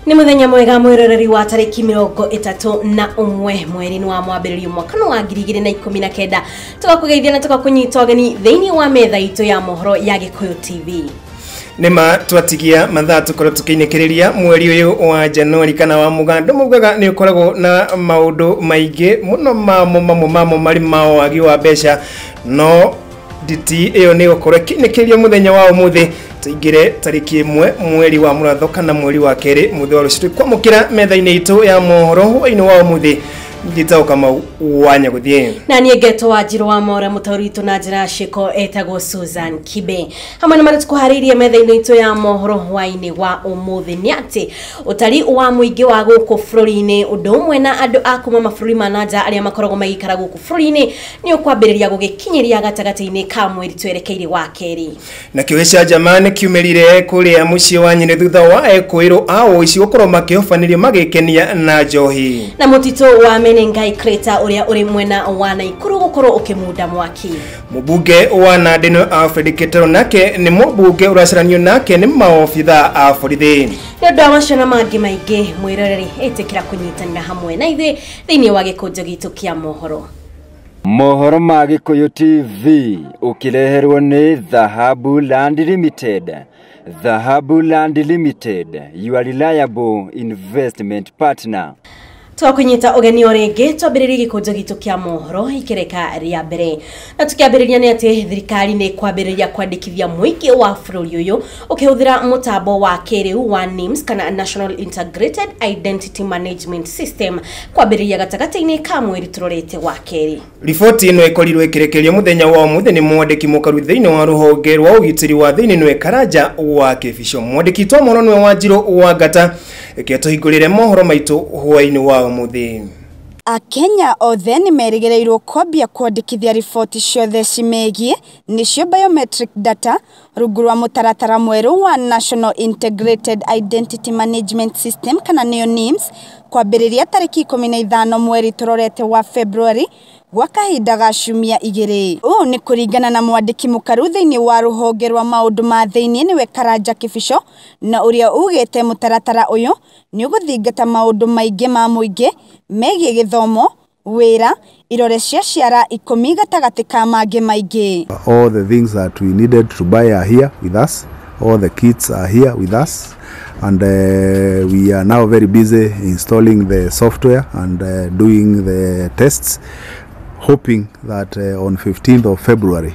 Ni muthenya mwega mwiroreri wa tariki 31 mweri wa mwambĩrĩrio mwaka wa 2019 tugakugeithia na tugakunyita ũgeni thĩinĩ wa metha itũ ya mohoro ya Gikuyu TV. Nima twatigia mathaa tukoro tukiinĩkĩrĩria mweri ũyũ wa Januari kana wa mugando mugaga ni ukoragwo na maundu maingi muno mamo mari mao wagi wa mbeca no diti iyo ni ukorwo kiinĩkĩrĩria muthenya wa umuthi tuingire tariki 1 mweri wa muratho kana mweri wa keri muthi wa rucitu kwamukira metha-inĩ itũ ya mohoro hwainĩ wa umuthi ngita KAMAU WANJIRU na niĩ ngeto WANJIRU wa MWAURA mutauri itu na njira CIIKO etagwo Susan KIBE hamwe na marĩtu kuharĩirie metha-inĩ itũ ya mohoro hwainĩ wa umuthi ni ati utari wa muingi wa gũkũ bũrũri-inĩ ũndũ ũmwe na andũ a kuma mabũrũri ma nanja arĩa makoragwo magĩikara gũkũ bũrũri-inĩ ni ũkwambĩrĩria gũgĩkinyĩria gatagatĩ-inĩ ka mweri twerekeire wa keri na kĩwĩca jamani kiumerire kũrĩa mũciĩ wa nyine thutha wa kwĩrwo ao ici gũkorwo makĩhobanĩrio magĩkenia na njohi na mũtitũ wa Ngai kreta uria uri mwena wa Naikuru gukorwo ukimunda mwaki mubunge wa Nandino Alfred Ketero nake ni mubunge uraciranio nake ni maofitha a borithi ni ndo amacana mangi maingi mwiroreri etikira kunyitanira hamwe na ithuĩ thĩinĩ wa gĩkũnjo gitu kia mohoro ma Gikuyu TV ukireherwo ni Dhahabu Land Limited. Dhahabu Land Limited, your reliable investment partner. Twakunyita ũgeni ũrĩngĩ twambĩrĩrie gĩkũnjo gitu kia mohoro ikireka ria mbere na tukiambĩrĩria ni ati thirikari ni kwambĩrĩria kwandĩkithia mũingĩ wa bũrũri ũyũ ukihũthĩra mũtambo wa kĩrĩu wa NIMS kana National Integrated Identity Management System kwambĩrĩria gatagatĩ-inĩ ka mweri tũrorete wa keri. Riboti ĩno ĩkorirwo ĩkĩrekererio mũthenya wa ũmũthĩ nĩ mwandĩki mũkaru thĩinĩ wa rũhonge rwa ũgitĩri wa thĩinĩ nĩ Karanja wa Kĩbico. Mwandĩki twa mohoro nĩ WANJIRU wa Ngata ĩkĩtũhingũrĩre mohoro maitũ hwainĩ wa umuthi. Akenya othe ni merĩgĩrĩirwo kwambia kwandĩkithia riboti ciothe cimegie nicio biometric data rungu rwa mũtaratara mwerũ wa National Integrated Identity Management System kana nĩyo NIMS kwambĩrĩria tariki 15 mweri tũrorete wa February gwa kahinda ga ciumia 2. Ũũ ni kũringana na mwandĩki mũkaru thĩinĩ wa rũhonge rwa maũndũ ma thĩinĩ nĩwe Karanja Kĩbico na ũrĩa ugĩte mũtaratara ũyũ ni ũgũthingata maũndũ maingĩ ma mũingĩ megie gĩthomo wĩra irore cia ciara 10 gatagatĩ ka mangĩ maingĩ. All the things that we needed to buy are here with us. All the kits are here with us. And we are now very busy installing the software and doing the tests, hoping that on 15th of February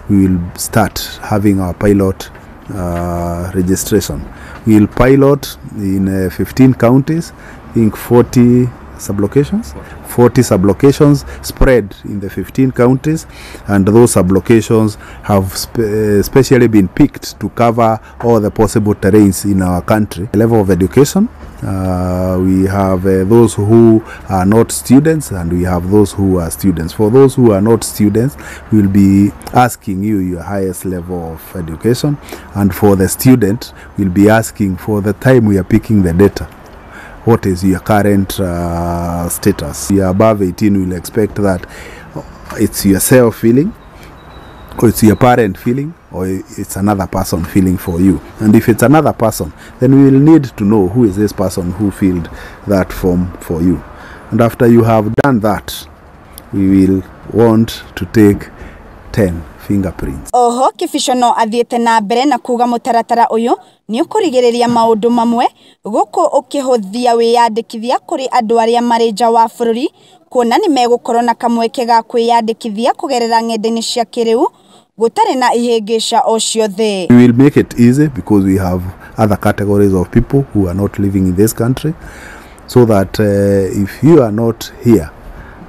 we will start having our pilot registration. We will pilot in 15 counties, I think 40 sublocations. 40 sublocations spread in the 15 counties, and those sublocations have specially been picked to cover all the possible terrains in our country. The level of education, we have those who are not students and we have those who are students. For those who are not students, we will be asking you your highest level of education, and for the student, we'll be asking for the time we are picking the data. What is your current status? If you are above 18, we'll expect that it's yourself feeling, or it's your parent feeling, or it's another person feeling for you. And if it's another person, then we will need to know who is this person who filled that form for you. And after you have done that, we will want to take 10 fingerprints. Oho Kĩbico no athiĩte na mbere na kuga mũtaratara ũyũ ni ũkũrigĩrĩria maũndũ mamwe gũkũ ũkĩhũthia wĩyandĩkithia kũrĩ andũ arĩa marĩ nja wa bũrũri kuona ni megũkorwo na kamweke ga kwĩyandĩkithia kũgerera ng'enda-inĩ cia kĩrĩu gũtarĩ na ihĩngĩca o ciothe. We will make it easy because we have other categories of people who are not living in this country, so that if you are not here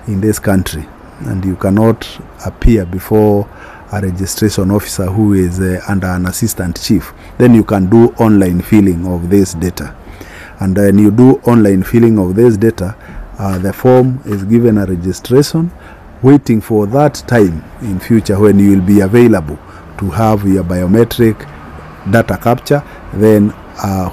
in this country and you cannot appear before a registration officer who is under an assistant chief, then you can do online filling of this data. And when you do online filling of this data, the form is given a registration, waiting for that time in future when you will be available to have your biometric data capture, then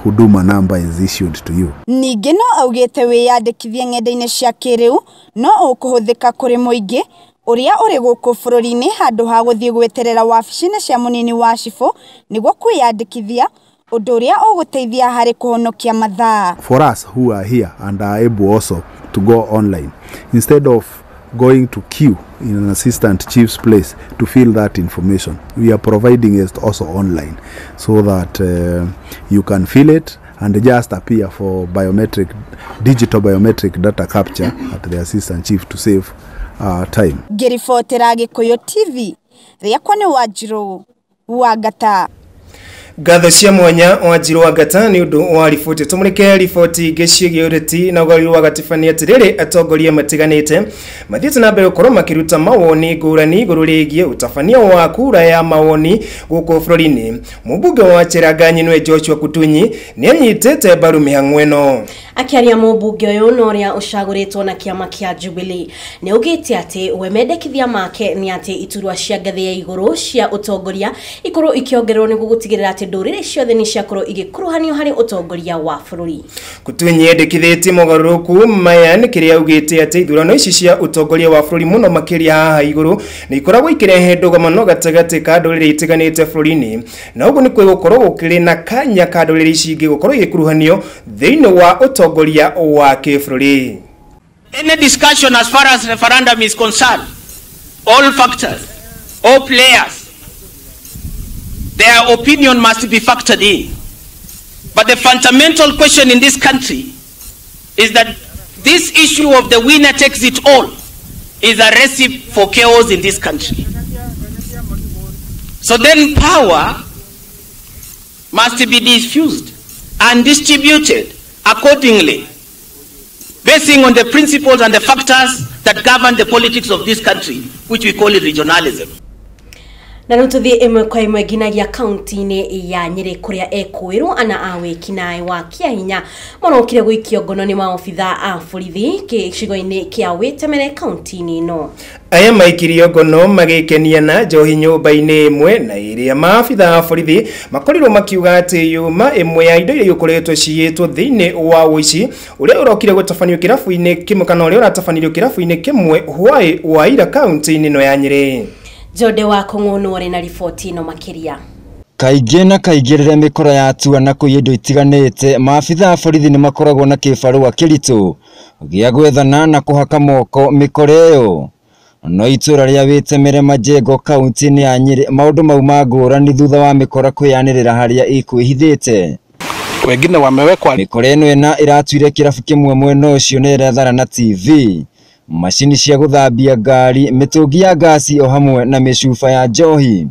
huduma number is issued to you. Ningĩ no augĩte wĩyandĩkithie ng'enda-inĩ cia kĩrĩu no ũkũhũthĩka kũrĩ mũingĩ uria uri gũkũ bũrũri-inĩ handũ ha gũthiĩ gweterera wabici-inĩ cia mũnini wa cibũ nĩguo kwĩyandĩkithia undu uria uguteithia hari kuhonokia mathaa. For us who are here and are able also to go online, instead of going to queue in an assistant chief's place to fill that information, we are providing it also online so that you can fill it and just appear for digital biometric data capture at the assistant chief to save time. Ngiribotera Gikuyu TV, riakwa ni Wanjiru wa Ngata. Gatho cia mwanya Wanjiru wa Ngata ni undu wa riboti tumurike riboti gicigie ureti na ugaruri wa gatifani atiriri atongoria matiganite mathiete na mbere gukorwo makiruta mawoni ngurani iguru rigie utabania wa kura ya mawoni guku Florini. Mubunge wa Cherangany nwe Joshua Kutunyi ni anyitete mbaru mihang'o ino. Akiaria mubunge uyu noria ucaguritwo na kiama kia Jubilee ni ugite ati we mendekithia make ni ati iturwa cia ngathi ya iguru cia utongoria ikuru ikiongererwo ni gugutigirira ati ndurire ciothe ni ciakorwo igikuruhanio hari utongoria wa bururi. Kutunyi endekithĩtie mogaruruku maya ni kiria ugite ati ithurano ici cia utongoria wa bururi muno makiria haha iguru ni ikoragwo ikirehe ndũgamano gatagati ka ndũrĩrĩ itiganĩte bururi-ini na uguo ni kwĩgũkorwo gũkĩrĩ na kanya ka ndũrĩrĩ ici ingĩ gũkorwo igikuruhanio thĩinĩ wa utongoria wa kĩbũrũri. Any discussion as far as referendum is concerned, all factors, all players, their opinion must be factored in. But the fundamental question in this country is that this issue of the winner takes it all is a recipe for chaos in this country. So then power must be diffused and distributed accordingly, basing on the principles and the factors that govern the politics of this country, which we call it regionalism. Na rututhie imwe kwa imwe ginagia kaunti-ini ya Nyeri kuria ekwirwo ana awe kinai wa kiahinya monokire gwikio ngono ni maofitha a borithi gicigo-ini kia Witemere kaunti-ini ino. Aya maikirio ngono magikenia na njohi nyumba-ini imwe na iria maafitha a borithi makorirwo makiuga ati yuma imwe ya indo iria ikoretwo ciitwo thiini wa uici uria urokire gutafanio kirabu-ini kimwe kana uria uratafanirio kirabu-ini kimwe Huai wa ira kaunti-ini ino ya Nyeri. Jode wa Kong'ono ori na riboti ino makiria. Kaingĩ na kaingĩ rĩrĩa mĩkora yatua na kũiya indo itiganĩte maabitha a borithi nĩ makoragwo na kĩbarũa kĩritũ gĩa gwethana na kũhaka moko mĩkora ĩyo. No itũra rĩa Witemere Majengo kaunti-inĩ ya Nyeri maũndũ mau ma ngũrani thutha wa mĩkora kwĩyanĩrĩra harĩa ĩkwĩhithĩte. Wengine wamewekwa mĩkora ĩno ĩna ĩratuire kĩrabu kĩmwe mwena ũcio na ĩrethara na TV, mashini cia guthambia ngari, mitungi ya gasi o hamwe na micuba ya njohi.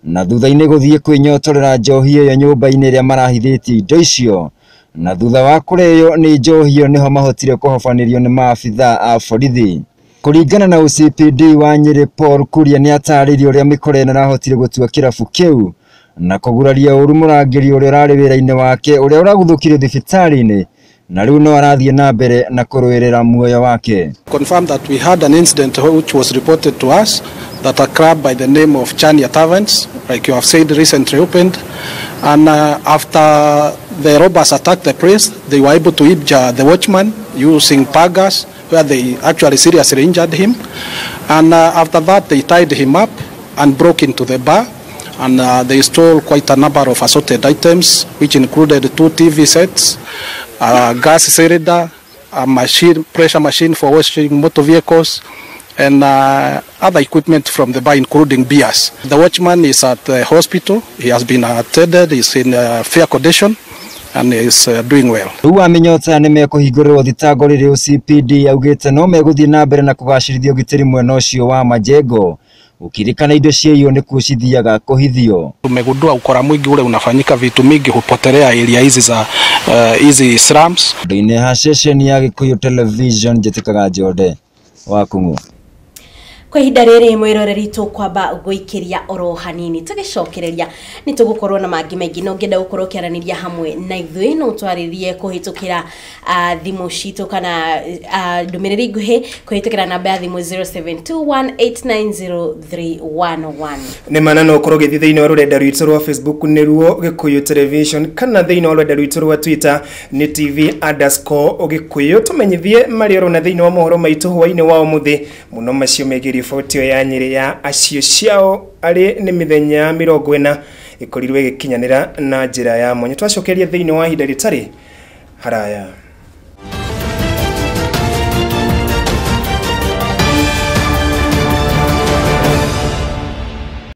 Na thutha-inĩ gũthiĩ kwĩnyotorera njohi ĩyo nyũmba-inĩ ĩrĩa marahithĩtie indo icio. Na thutha wa kũrĩo nĩ njohi ĩyo nĩho mahotire kũhobanĩrio nĩ maabitha a borithi. Kũringana na OCPD wa Nyeri Paul Kuria nĩ atarĩirie ũrĩa mĩkora ĩno ĩrahotire gũtua kĩrabu kĩu na kũguraria ũru mũrangĩri ũrĩa ũrarĩ wĩra-inĩ wake ũrĩa ũraguthũkire thibitarĩ-inĩ. Na rĩu no arathiĩ na mbere na kũrũĩrĩra muoyo wake. Confirm that we had an incident which was reported to us that a club by the name of Chania Taverns, like you have said, recently opened, and after the robbers attacked the priest, they were able to injure the watchman using pagas, where they actually seriously injured him, and after that they tied him up and broke into the bar, and they stole quite a number of assorted items, which included 2 TV sets, a gas cylinder, a machine, pressure machine for washing motor vehicles, and other equipment from the bar, including beers. The watchman is at the hospital. He has been attended. He's in fair condition and is doing well. Rĩu amenyota nĩ mekũhingũrĩrwo thitango rĩrĩ OCPD augĩte no megũthiĩ na mbere na kũgacĩrithia ũgitĩri mwena ũcio wa Majengo. Ukirikana indo ciyo ni kucithiaga kuhithio. Tumegundua ukora mwingi ule unafanyika, vitu mingi hupotelea area hizi za hizi slums. Ndine ha session ya Gikuyu television jetikaga Jode wa Kung'u. Kwa ihinda rĩrĩ mwĩroreri tũkwamba gũikiria oro hanini tũgicokereria nĩ tũgũkorwo na mangĩ maingĩ no ngenda gũkorwo kĩaranĩria hamwe na ithuĩ no twarĩrie kũhĩtũkĩra thimũ citũ kana ndũmĩrĩri nguhĩ kũhĩtũkĩra namba ya thimũ 0721890311. Nĩ mana no ũkorwo gĩthiĩ thĩinĩ wa rũrenda rwitũ rwa Facebook nĩruo Gikuyu television kana thĩinĩ wa rũrenda rwitũ rwa Twitter nĩ TV_Gikuyu. Tũmenyithie marĩ oro na thĩinĩ wa mohoro maitũ hwainĩ wa ũmũthĩ mũno macio megĩri riboti ya Nyeri ya acio ciao ari ni mithenya 40 ikorirwe gikinyanira na njira ya mwanya. Twacokeria thiini wa ihinda ritari haraya.